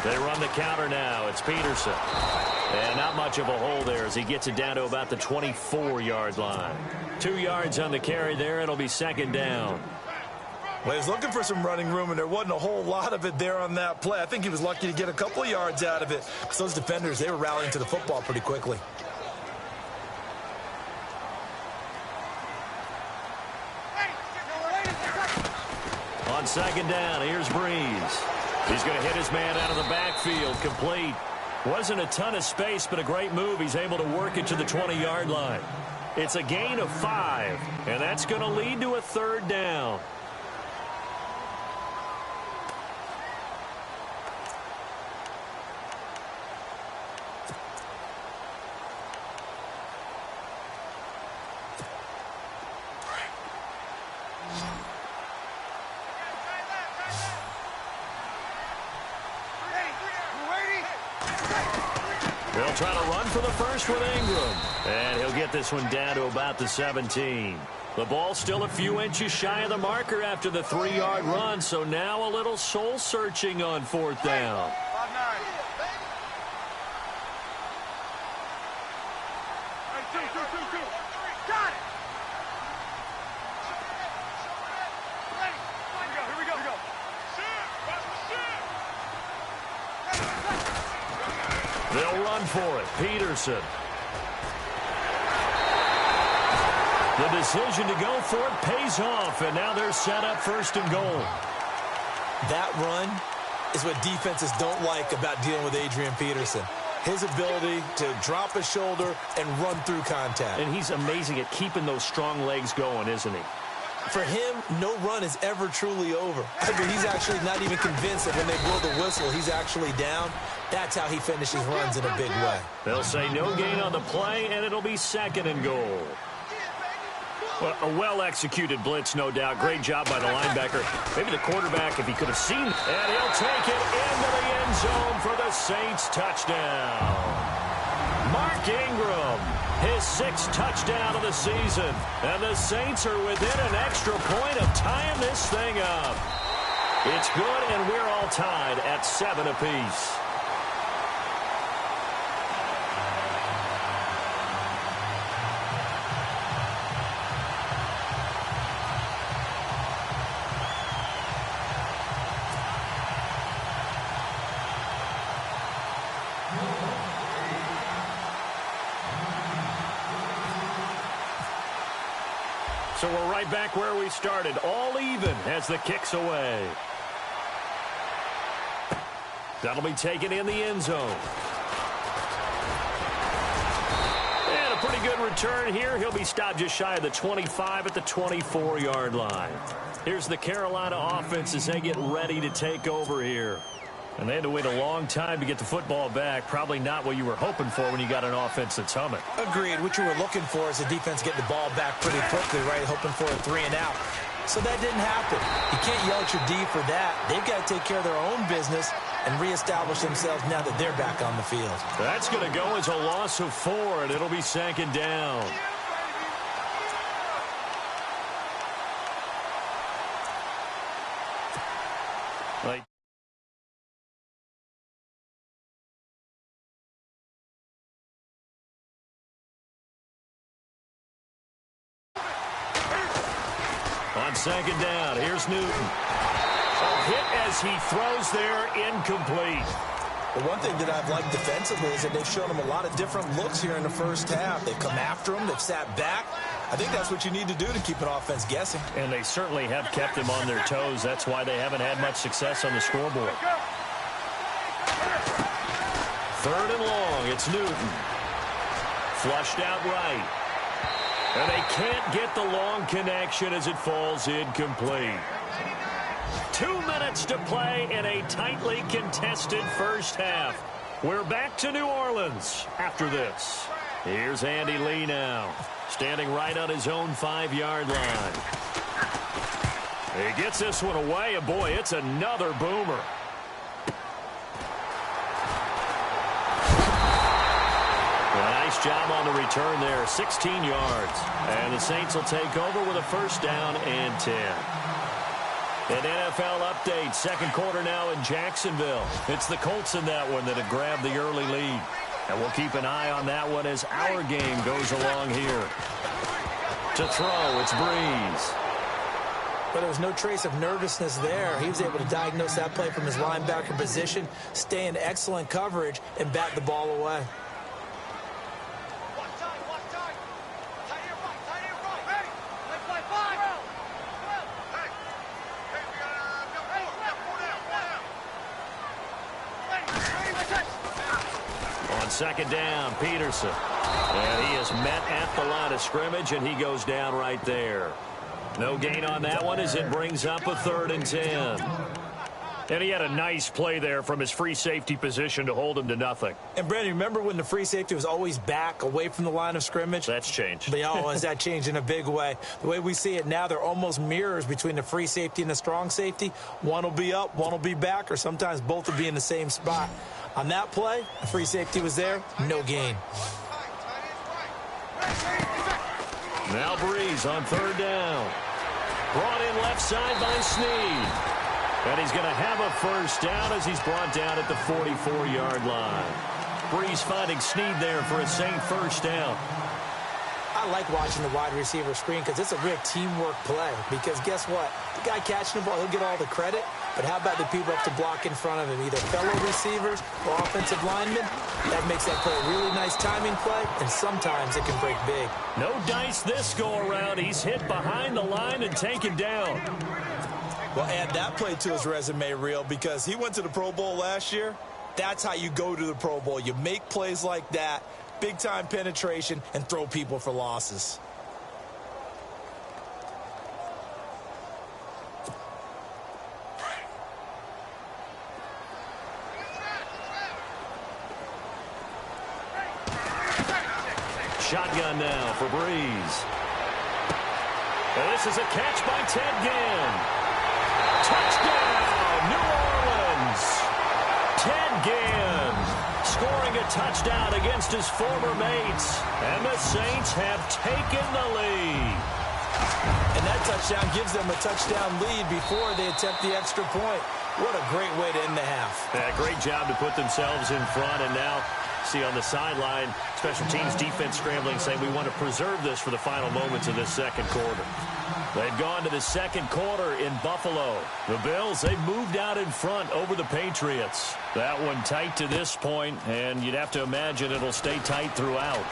They run the counter now. It's Peterson. And not much of a hole there as he gets it down to about the 24-yard line. 2 yards on the carry there. It'll be second down. Well, he was looking for some running room, and there wasn't a whole lot of it there on that play. I think he was lucky to get a couple of yards out of it because those defenders, they were rallying to the football pretty quickly. On second down, here's Breeze. He's going to hit his man out of the backfield, complete. Wasn't a ton of space, but a great move. He's able to work it to the 20-yard line. It's a gain of 5, and that's going to lead to a third down. They'll try to run for the first with Ingram. And he'll get this one down to about the 17. The ball still a few inches shy of the marker after the 3-yard run, so now a little soul-searching on fourth down. They'll run for it. Peterson. The decision to go for it pays off, and now they're set up first and goal. That run is what defenses don't like about dealing with Adrian Peterson. His ability to drop his shoulder and run through contact. And he's amazing at keeping those strong legs going, isn't he? For him, no run is ever truly over. I mean, he's actually not even convinced that when they blow the whistle, he's actually down. That's how he finishes runs in a big way. They'll say no gain on the play, and it'll be second and goal. Well, a well-executed blitz, no doubt. Great job by the linebacker. Maybe the quarterback, if he could have seen. And he'll take it into the end zone for the Saints touchdown. Mark Ingram, his 6th touchdown of the season. And the Saints are within an extra point of tying this thing up. It's good, and we're all tied at 7 apiece. So we're right back where we started, all even as the kick's away. That'll be taken in the end zone. And a pretty good return here. He'll be stopped just shy of the 25 at the 24-yard line. Here's the Carolina offense as they get ready to take over here. And they had to wait a long time to get the football back. Probably not what you were hoping for when you got an offense that's humming. Agreed. What you were looking for is the defense getting the ball back pretty quickly, right? Hoping for a 3 and out. So that didn't happen. You can't yell at your D for that. They've got to take care of their own business and reestablish themselves now that they're back on the field. That's going to go as a loss of 4, and it'll be second down. Right. On second down, here's Newton. A hit as he throws there, incomplete. The one thing that I've liked defensively is that they've shown him a lot of different looks here in the first half. They've come after him. They've sat back. I think that's what you need to do to keep an offense guessing. And they certainly have kept him on their toes. That's why they haven't had much success on the scoreboard. 3rd and long, it's Newton. Flushed out right. And they can't get the long connection as it falls incomplete. 2 minutes to play in a tightly contested first half. We're back to New Orleans after this. Here's Andy Lee now, standing right on his own 5-yard line. He gets this one away, and boy, it's another boomer. Nice job on the return there, 16 yards. And the Saints will take over with a first down and 10. An NFL update, second quarter now in Jacksonville. It's the Colts in that one that have grabbed the early lead. And we'll keep an eye on that one as our game goes along here. To throw, it's Breeze. But there was no trace of nervousness there. He was able to diagnose that play from his linebacker position, stay in excellent coverage, and bat the ball away. On second down, Peterson. And he is met at the line of scrimmage, and he goes down right there. No gain on that one as it brings up a 3rd and 10. And he had a nice play there from his free safety position to hold him to nothing. And, Brandon, remember when the free safety was always back away from the line of scrimmage? That's changed. But, has that changed in a big way? The way we see it now, they're almost mirrors between the free safety and the strong safety. One will be up, one will be back, or sometimes both will be in the same spot. On that play, the free safety was there, no gain. Now Breeze on 3rd down. Brought in left side by Snead. And he's going to have a first down as he's brought down at the 44-yard line. Breeze finding Snead there for a same first down. I like watching the wide receiver screen because it's a real teamwork play. Because guess what? The guy catching the ball, he'll get all the credit. But how about the people up to block in front of him, either fellow receivers or offensive linemen? That makes that play a really nice timing play, and sometimes it can break big. No dice this go-around. He's hit behind the line and taken down. Well, add that play to his resume, Real, because he went to the Pro Bowl last year. That's how you go to the Pro Bowl. You make plays like that, big-time penetration, and throw people for losses. Shotgun now for Breeze. And this is a catch by Ted Ginn. Touchdown, New Orleans. Ted Ginn scoring a touchdown against his former mates. And the Saints have taken the lead. And that touchdown gives them a touchdown lead before they attempt the extra point. What a great way to end the half. Yeah, great job to put themselves in front, and now see on the sideline, special teams defense scrambling, saying we want to preserve this for the final moments of this second quarter. They've gone to the second quarter in Buffalo. The Bills, they've moved out in front over the Patriots. That one tight to this point, and you'd have to imagine it'll stay tight throughout.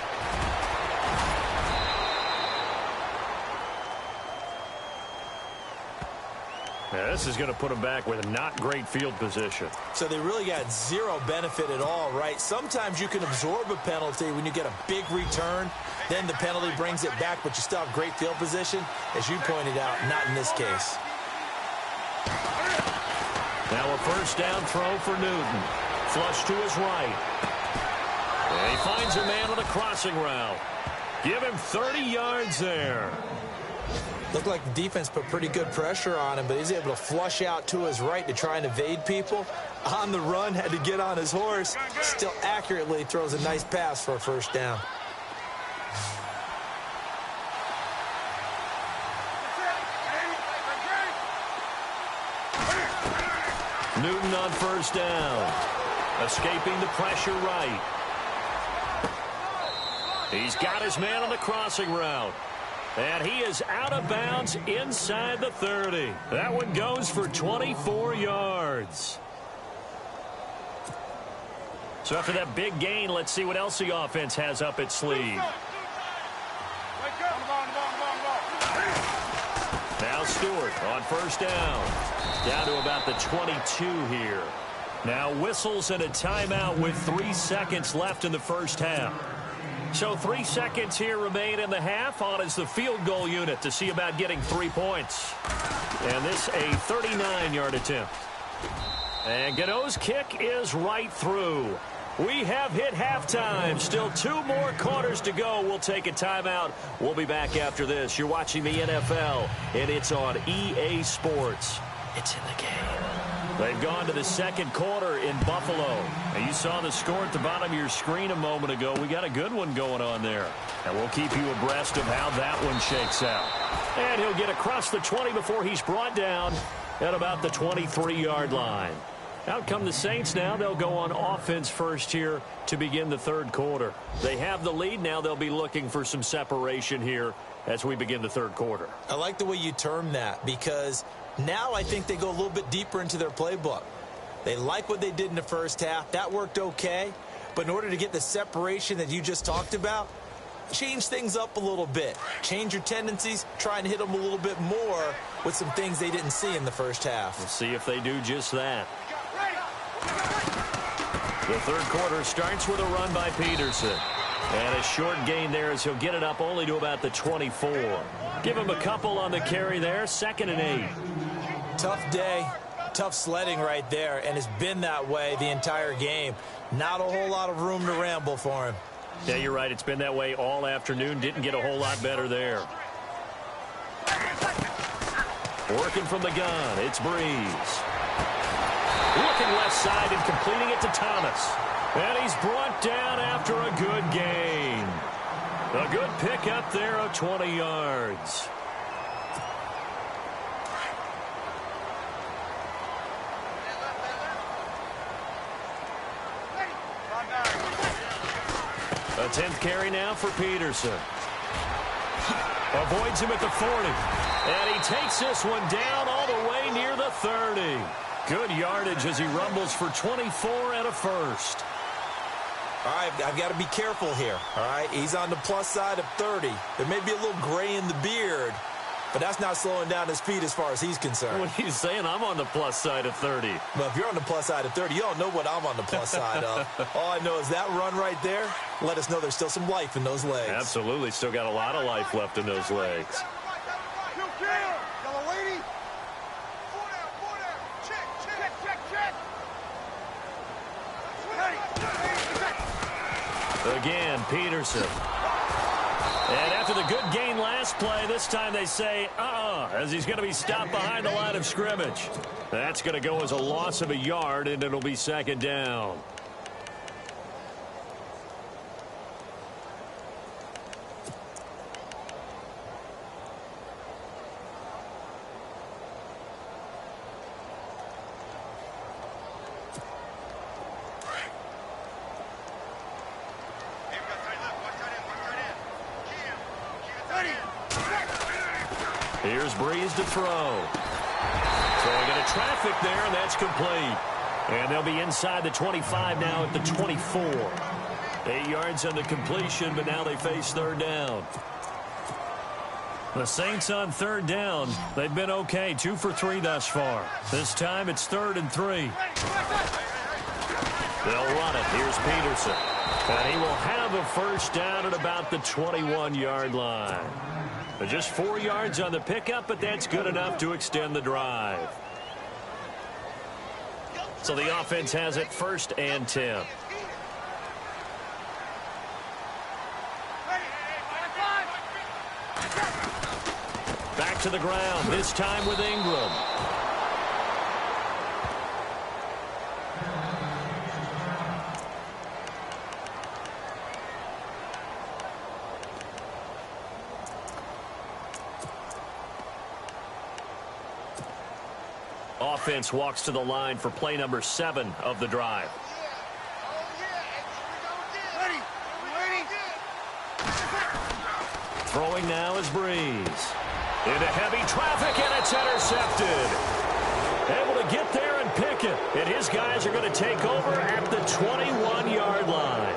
Now, this is going to put them back with a not great field position. So they really got zero benefit at all, right? Sometimes you can absorb a penalty when you get a big return. Then the penalty brings it back, but you still have great field position. As you pointed out, not in this case. Now a first down throw for Newton. Flush to his right. And he finds a man on a crossing route. Give him 30 yards there. Looked like the defense put pretty good pressure on him, but he's able to flush out to his right to try and evade people. On the run, had to get on his horse. Still accurately throws a nice pass for a first down. Newton on first down. Escaping the pressure right. He's got his man on the crossing route. And he is out of bounds inside the 30. That one goes for 24 yards. So after that big gain, let's see what else the offense has up its sleeve. Now Stewart on first down. Down to about the 22 here. Now whistles and a timeout with 3 seconds left in the first half. So 3 seconds here remain in the half. On is the field goal unit to see about getting 3 points. And this a 39-yard attempt. And Gano's kick is right through. We have hit halftime. Still 2 more quarters to go. We'll take a timeout. We'll be back after this. You're watching the NFL, and it's on EA Sports. It's in the game. They've gone to the second quarter in Buffalo. And you saw the score at the bottom of your screen a moment ago. We got a good one going on there. And we'll keep you abreast of how that one shakes out. And he'll get across the 20 before he's brought down at about the 23-yard line. Out come the Saints now. They'll go on offense first here to begin the third quarter. They have the lead. Now they'll be looking for some separation here as we begin the third quarter. I like the way you term that, because now I think they go a little bit deeper into their playbook. They like what they did in the first half. That worked okay. But in order to get the separation that you just talked about, change things up a little bit. Change your tendencies. Try and hit them a little bit more with some things they didn't see in the first half. We'll see if they do just that. The third quarter starts with a run by Peterson. And a short gain there as he'll get it up only to about the 24. Give him a couple on the carry there. 2nd and 8. Tough day. Tough sledding right there, and it's been that way the entire game. Not a whole lot of room to ramble for him. Yeah, you're right. It's been that way all afternoon. Didn't get a whole lot better there. Working from the gun, it's Breeze. Looking left side and completing it to Thomas. And he's brought down after a good gain. A good pickup there of 20 yards. A 10th carry now for Peterson. Avoids him at the 40. And he takes this one down all the way near the 30. Good yardage as he rumbles for 24 and a first. All right, I've got to be careful here. All right, he's on the plus side of 30. There may be a little gray in the beard, but that's not slowing down his feet as far as he's concerned. What he's saying, I'm on the plus side of 30. Well, if you're on the plus side of 30, you don't know what I'm on the plus side of. All I know is that run right there, let us know there's still some life in those legs. Absolutely, still got a lot of life left in those legs. Again, Peterson. And after the good gain last play, this time they say, as he's going to be stopped behind the line of scrimmage. That's going to go as a loss of a yard, and it'll be 2nd down. Here's Breeze to throw. Throwing into traffic there, and that's complete. And they'll be inside the 25 now at the 24. 8 yards on the completion, but now they face 3rd down. The Saints on 3rd down. They've been okay, 2 for 3 thus far. This time it's 3rd and 3. They'll run it. Here's Peterson. And he will have a first down at about the 21-yard line. Just 4 yards on the pickup, but that's good enough to extend the drive. So the offense has it 1st and 10. Back to the ground, this time with Ingram. Offense walks to the line for play number 7 of the drive. Throwing now is Breeze. Into heavy traffic, and it's intercepted. Able to get there and pick it. And his guys are going to take over at the 21-yard line.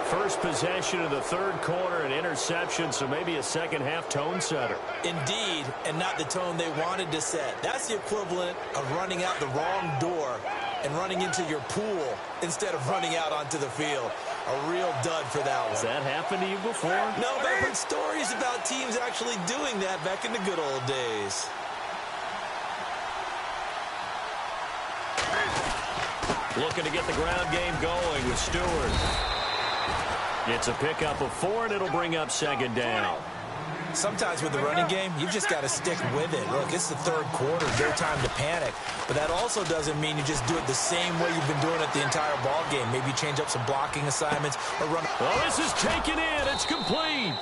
First possession of the 3rd quarter, an interception, so maybe a second-half tone setter. Indeed, and not the tone they wanted to set. That's the equivalent of running out the wrong door and running into your pool instead of running out onto the field. A real dud for that one. Has that happened to you before? No, but I've heard stories about teams actually doing that back in the good old days. Looking to get the ground game going with Stewart. It's a pickup of 4, and it'll bring up 2nd down. Sometimes with the running game, you've just got to stick with it. Look, it's the 3rd quarter, no time to panic. But that also doesn't mean you just do it the same way you've been doing it the entire ball game. Maybe change up some blocking assignments or run. Oh, this is taken in. It's complete.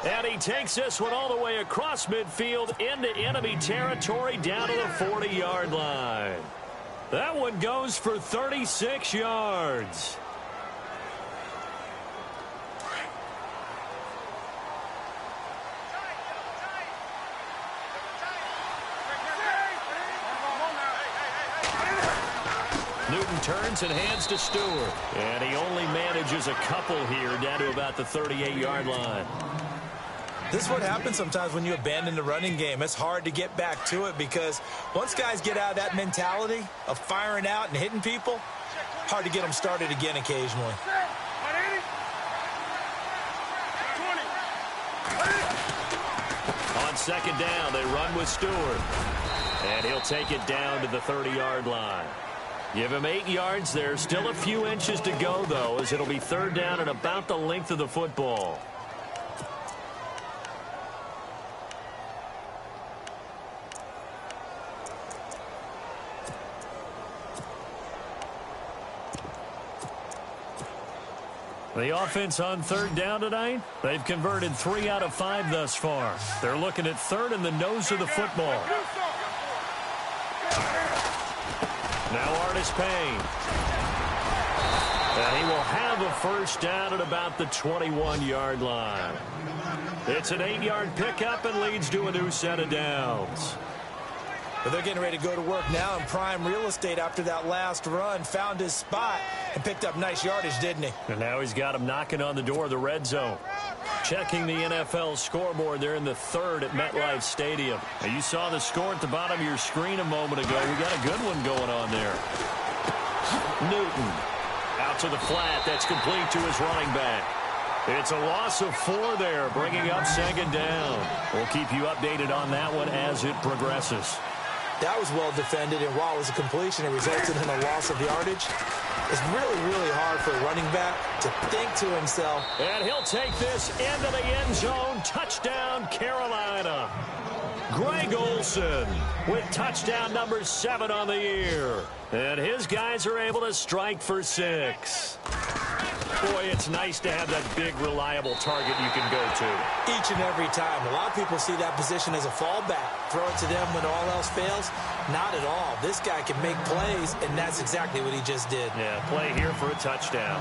And he takes this one all the way across midfield into enemy territory down to the 40-yard line. That one goes for 36 yards. Newton turns and hands to Stewart. And he only manages a couple here down to about the 38-yard line. This is what happens sometimes when you abandon the running game. It's hard to get back to it because once guys get out of that mentality of firing out and hitting people, hard to get them started again occasionally. On second down, they run with Stewart. And he'll take it down to the 30-yard line. Give him 8 yards there. Still a few inches to go, though, as it'll be third down and about the length of the football. The offense on third down tonight, they've converted 3 out of 5 thus far. They're looking at third in the nose of the football. Now Artis Payne. And he will have a first down at about the 21-yard line. It's an 8-yard pickup and leads to a new set of downs. But they're getting ready to go to work now in prime real estate after that last run. Found his spot and picked up nice yardage, didn't he? And now he's got him knocking on the door of the red zone. Checking the NFL scoreboard there in the third at MetLife Stadium. Now you saw the score at the bottom of your screen a moment ago. We got a good one going on there. Newton out to the flat. That's complete to his running back. It's a loss of 4 there, bringing up second down. We'll keep you updated on that one as it progresses. That was well defended, and while it was a completion, it resulted in a loss of yardage. It's really, really hard for a running back to think to himself. And he'll take this into the end zone. Touchdown, Carolina. Greg Olsen with touchdown number 7 on the year. And his guys are able to strike for 6. Boy, it's nice to have that big, reliable target you can go to. Each and every time. A lot of people see that position as a fallback. Throw it to them when all else fails. Not at all. This guy can make plays, and that's exactly what he just did. Yeah, play here for a touchdown.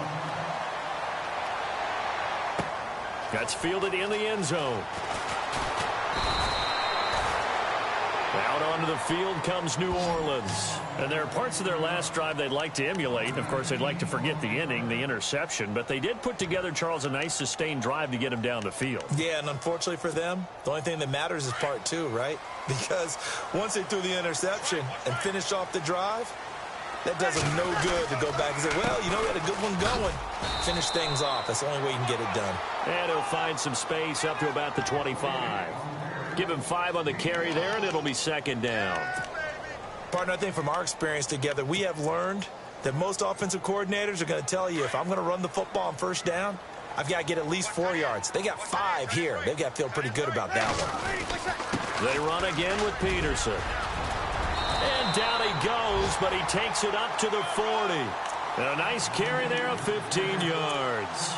That's fielded in the end zone. Out onto the field comes New Orleans. And there are parts of their last drive they'd like to emulate. Of course, they'd like to forget the inning, the interception. But they did put together, Charles, a nice sustained drive to get him down the field. Yeah, and unfortunately for them, the only thing that matters is part 2, right? Because once they threw the interception and finished off the drive, that does them no good to go back and say, well, you know, we had a good one going. Finish things off. That's the only way you can get it done. And he'll find some space up to about the 25. Give him 5 on the carry there, and it'll be second down. Partner, I think from our experience together, we have learned that most offensive coordinators are going to tell you, if I'm going to run the football on first down, I've got to get at least 4 yards. They got 5 here. They've got to feel pretty good about that one. They run again with Peterson. And down he goes, but he takes it up to the 40. And a nice carry there of 15 yards.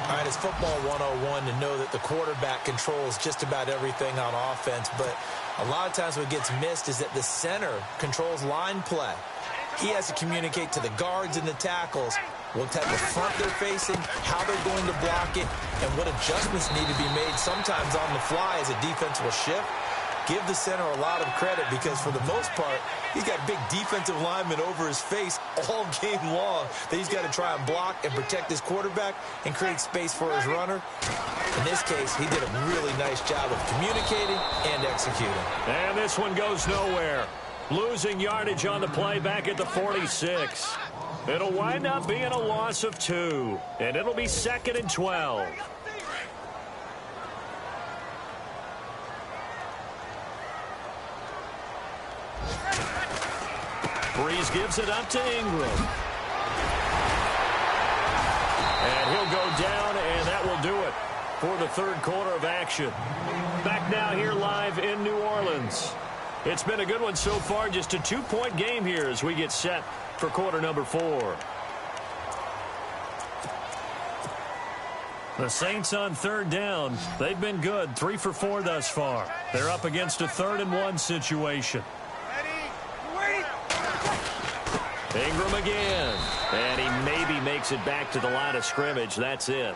All right, it's football 101 to know that the quarterback controls just about everything on offense, but a lot of times what gets missed is that the center controls line play. He has to communicate to the guards and the tackles what type of front they're facing, how they're going to block it, and what adjustments need to be made sometimes on the fly as a defense will shift. Give the center a lot of credit because for the most part, he's got big defensive linemen over his face all game long that he's got to try and block and protect his quarterback and create space for his runner. In this case, he did a really nice job of communicating and executing. And this one goes nowhere. Losing yardage on the play back at the 46. It'll wind up being a loss of 2, and it'll be second and 12. Breeze gives it up to Ingram. And he'll go down, and that will do it for the third quarter of action. Back now here live in New Orleans. It's been a good one so far, just a 2-point game here as we get set for quarter number 4. The Saints on third down. They've been good, 3 for 4 thus far. They're up against a 3rd-and-1 situation. Ingram again. And he maybe makes it back to the line of scrimmage. That's it.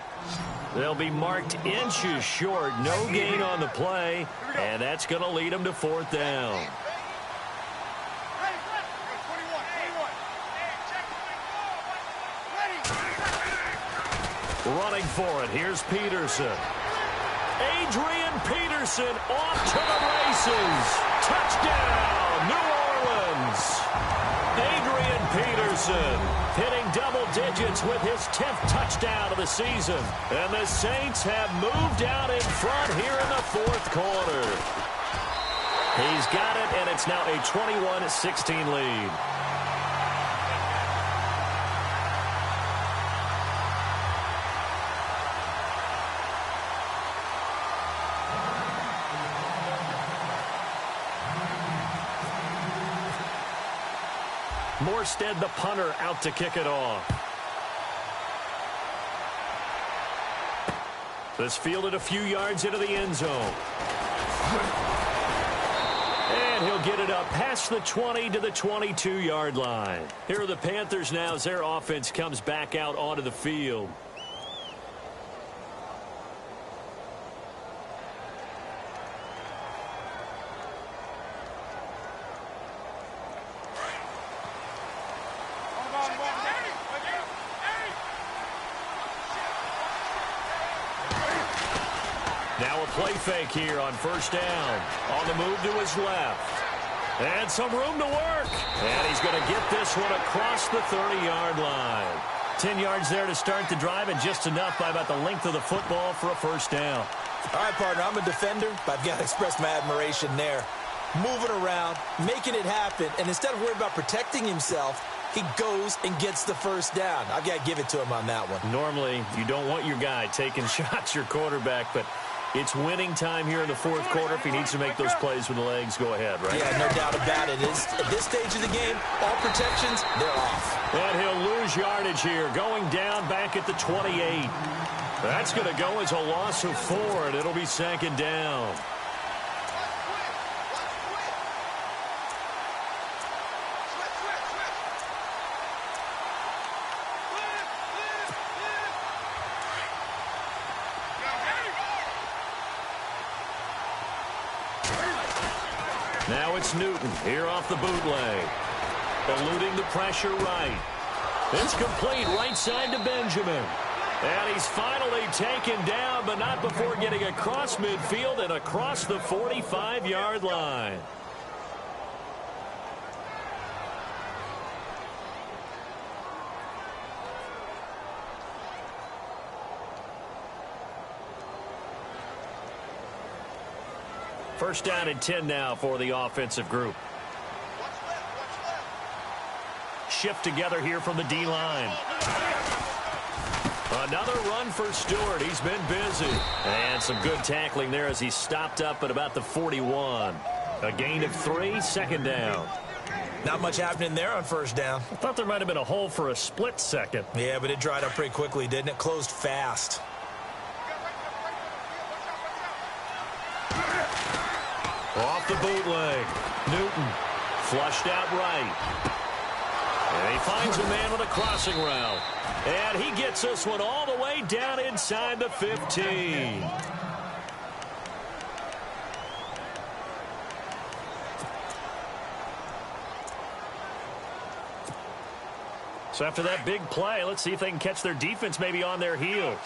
They'll be marked inches short. No gain on the play. And that's going to lead them to 4th down. Running for it. Here's Peterson. Adrian Peterson off to the races. Touchdown, New Orleans. Adrian Peterson hitting double digits with his 10th touchdown of the season. And the Saints have moved out in front here in the 4th quarter. He's got it, and it's now a 21-16 lead. Morstead, the punter, out to kick it off. This fielded a few yards into the end zone. And he'll get it up past the 20 to the 22-yard line. Here are the Panthers now as their offense comes back out onto the field. Now a play fake here on 1st down. On the move to his left. And some room to work. And he's going to get this one across the 30-yard line. 10 yards there to start the drive, and just enough by about the length of the football for a 1st down. All right, partner, I'm a defender, but I've got to express my admiration there. Moving around, making it happen, and instead of worrying about protecting himself, he goes and gets the 1st down. I've got to give it to him on that one. Normally, you don't want your guy taking shots, your quarterback, but it's winning time here in the 4th quarter. If he needs to make those plays with the legs, go ahead, right? Yeah, no doubt about it. At this stage of the game, all protections, they're off. And he'll lose yardage here, going down back at the 28. That's going to go as a loss of 4, and it'll be 2nd down. Now it's Newton here off the bootleg. Eluding the pressure right. It's complete right side to Benjamin. And he's finally taken down, but not before getting across midfield and across the 45-yard line. First down and 10 now for the offensive group. Shift together here from the D-line. Another run for Stewart. He's been busy. And some good tackling there as he stopped up at about the 41. A gain of 3, 2nd down. Not much happening there on 1st down. I thought there might have been a hole for a split second. Yeah, but it dried up pretty quickly, didn't it? Closed fast. Off the bootleg. Newton flushed out right. And he finds a man with a crossing route. And he gets this one all the way down inside the 15. So after that big play, let's see if they can catch their defense maybe on their heels.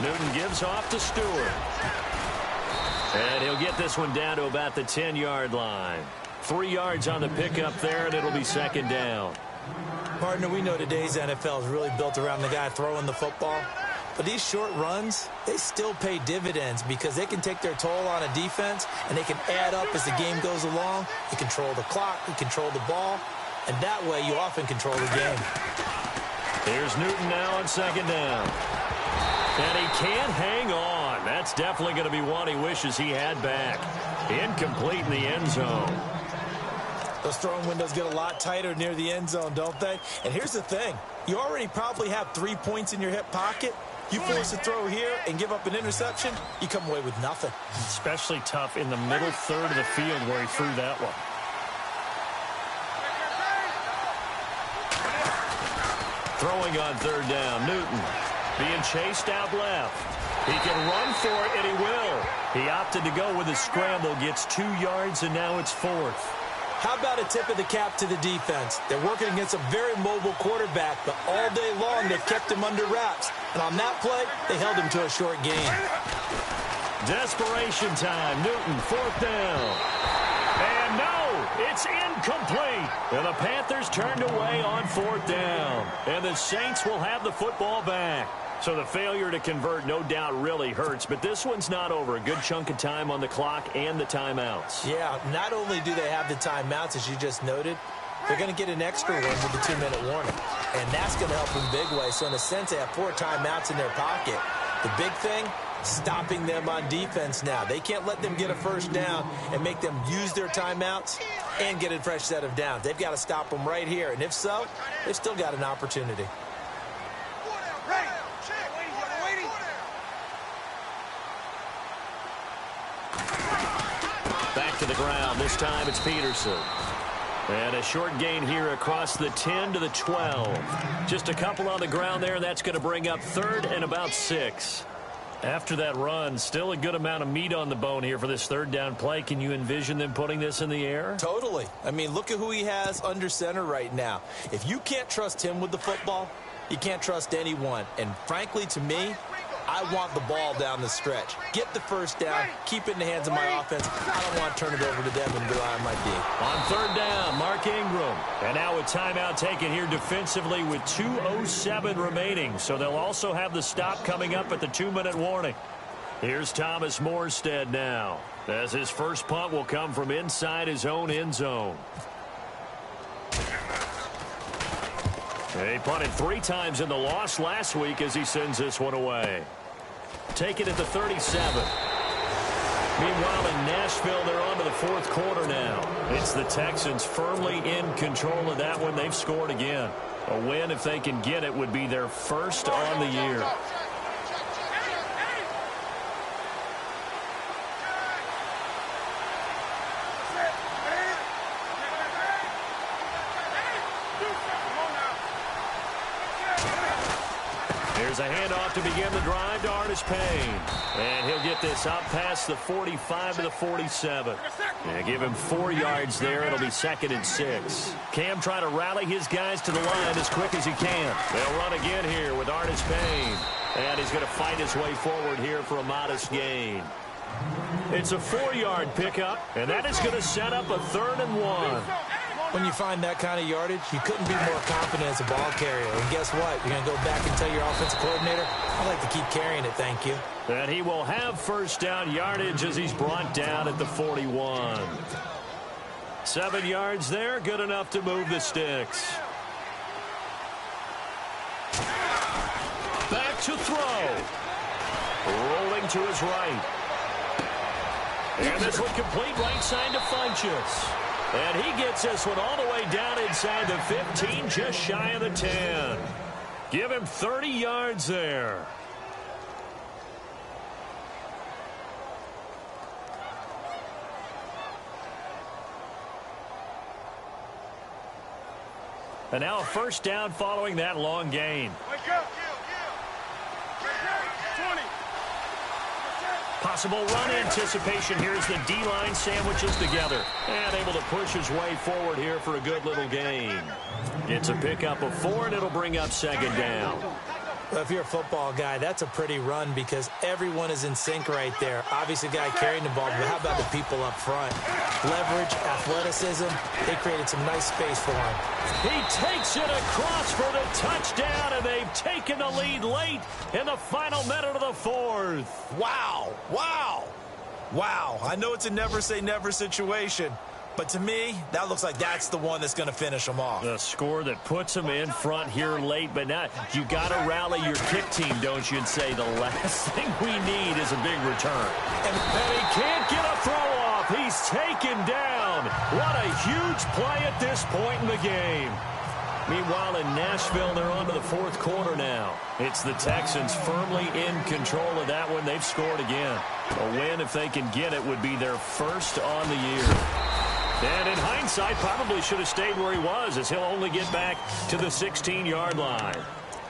Newton gives off to Stewart. And he'll get this one down to about the 10-yard line. 3 yards on the pickup there, and it'll be 2nd down. Partner, we know today's NFL is really built around the guy throwing the football. But these short runs, they still pay dividends because they can take their toll on a defense, and they can add up as the game goes along. You control the clock, you control the ball, and that way you often control the game. Here's Newton now on 2nd down. And he can't hang on. That's definitely going to be one he wishes he had back. Incomplete in the end zone. Those throwing windows get a lot tighter near the end zone, don't they? And here's the thing. You already probably have 3 points in your hip pocket. You force a throw here and give up an interception, you come away with nothing. Especially tough in the middle third of the field where he threw that one. Throwing on third down, Newton being chased out left. He can run for it, and he will. He opted to go with a scramble, gets 2 yards, and now it's 4th. How about a tip of the cap to the defense? They're working against a very mobile quarterback, but all day long they've kept him under wraps. And on that play, they held him to a short gain. Desperation time. Newton, 4th down. And no, it's incomplete. And the Panthers turned away on 4th down. And the Saints will have the football back. So the failure to convert no doubt really hurts, but this one's not over. A good chunk of time on the clock and the timeouts. Yeah, not only do they have the timeouts, as you just noted, they're going to get an extra one with the 2-minute warning. And that's going to help in big way. So in a sense, they have 4 timeouts in their pocket. The big thing, stopping them on defense now. They can't let them get a first down and make them use their timeouts and get a fresh set of downs. They've got to stop them right here. And if so, they've still got an opportunity. Back to the ground. This time it's Peterson. And a short gain here across the 10 to the 12. Just a couple on the ground there. That's going to bring up 3rd and about 6. After that run, still a good amount of meat on the bone here for this 3rd down play. Can you envision them putting this in the air? Totally. I mean, look at who he has under center right now. If you can't trust him with the football, you can't trust anyone. And frankly, to me, I want the ball down the stretch. Get the first down, keep it in the hands of my offense. I don't want to turn it over to them and rely on my D. On 3rd down, Mark Ingram. And now a timeout taken here defensively with 2:07 remaining. So they'll also have the stop coming up at the 2-minute warning. Here's Thomas Morstead now, as his first punt will come from inside his own end zone. He punted 3 times in the loss last week as he sends this one away. Take it at the 37. Meanwhile, in Nashville, they're on to the 4th quarter now. It's the Texans firmly in control of that one. They've scored again. A win, if they can get it, would be their first on the year. Here's a handoff to begin the drive to Artis Payne. And he'll get this up past the 45 to the 47. Yeah, give him 4 yards there. It'll be 2nd and 6. Cam trying to rally his guys to the line as quick as he can. They'll run again here with Artis Payne. And he's going to fight his way forward here for a modest gain. It's a 4-yard pickup, and that is going to set up a 3rd and 1. When you find that kind of yardage, you couldn't be more confident as a ball carrier. And guess what? You're going to go back and tell your offensive coordinator, I'd like to keep carrying it, thank you. And he will have first down yardage as he's brought down at the 41. 7 yards there, good enough to move the sticks. Back to throw. Rolling to his right. And this one complete right side to Funchess. And he gets this one all the way down inside the 15, just shy of the 10. Give him 30 yards there. And now a first down following that long gain. Possible run anticipation. Here's the D-line sandwiches together. And able to push his way forward here for a good little gain. It's a pickup of 4, and it'll bring up 2nd down. Well, if you're a football guy, that's a pretty run because everyone is in sync right there. Obviously, the guy carrying the ball, but how about the people up front? Leverage, athleticism, they created some nice space for him. He takes it across for the touchdown, and they've taken the lead late in the final minute of the 4th. Wow, wow, wow. I know it's a never-say-never situation, but to me, that looks like that's the one that's going to finish them off. The score that puts them in front here late, but now you got to rally your kick team, don't you, and say the last thing we need is a big return. And he can't get a throw off. up. He's taken down. What a huge play at this point in the game. Meanwhile, in Nashville, they're on to the fourth quarter now. It's the Texans firmly in control of that one. They've scored again. A win, if they can get it, would be their first on the year. And in hindsight, probably should have stayed where he was, as he'll only get back to the 16-yard line.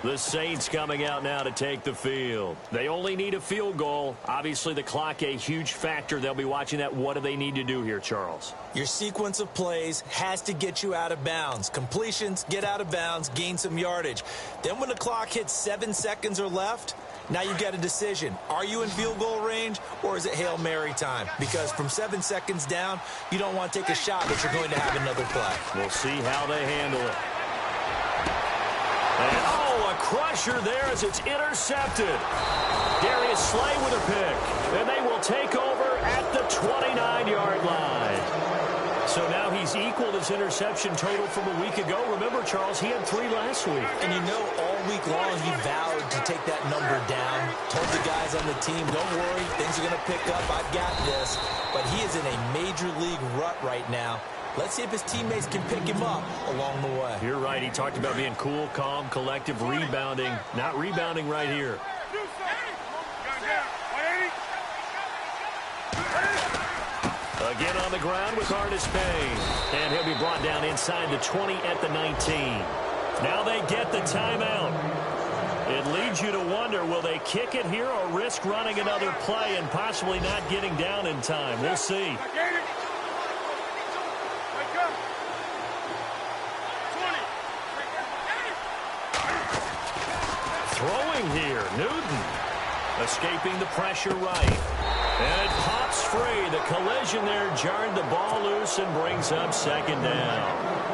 The Saints coming out now to take the field. They only need a field goal. Obviously, the clock a huge factor. They'll be watching that. What do they need to do here, Charles? Your sequence of plays has to get you out of bounds. Completions, get out of bounds, gain some yardage. Then when the clock hits 7 seconds or left, now you get a decision. Are you in field goal range, or is it Hail Mary time? Because from 7 seconds down, you don't want to take a shot, but you're going to have another play. We'll see how they handle it. And, oh, a crusher there as it's intercepted. Darius Slay with a pick. And they will take over at the 29-yard line. So now he's equaled his interception total from a week ago. Remember, Charles, he had 3 last week. And you know, all week long he vowed to take that number down. Told the guys on the team, don't worry, things are going to pick up. I've got this. But he is in a major league rut right now. Let's see if his teammates can pick him up along the way. You're right. He talked about being cool, calm, collective, rebounding. Not rebounding right here. Again on the ground with Artis Payne. And he'll be brought down inside the 20 at the 19. Now they get the timeout. It leads you to wonder, will they kick it here or risk running another play and possibly not getting down in time? We'll see. Throwing here, Newton. Escaping the pressure right. And it pops free. The collision there jarred the ball loose and brings up second down.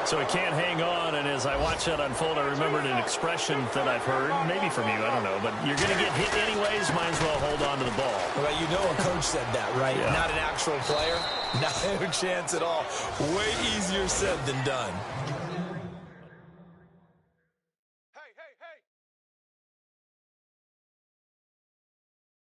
So he can't hang on, and as I watch that unfold, I remembered an expression that I've heard, maybe from you, I don't know, but you're going to get hit anyways, might as well hold on to the ball. Well, you know a coach said that, right? Yeah. Not an actual player. Not a chance at all. Way easier said than done.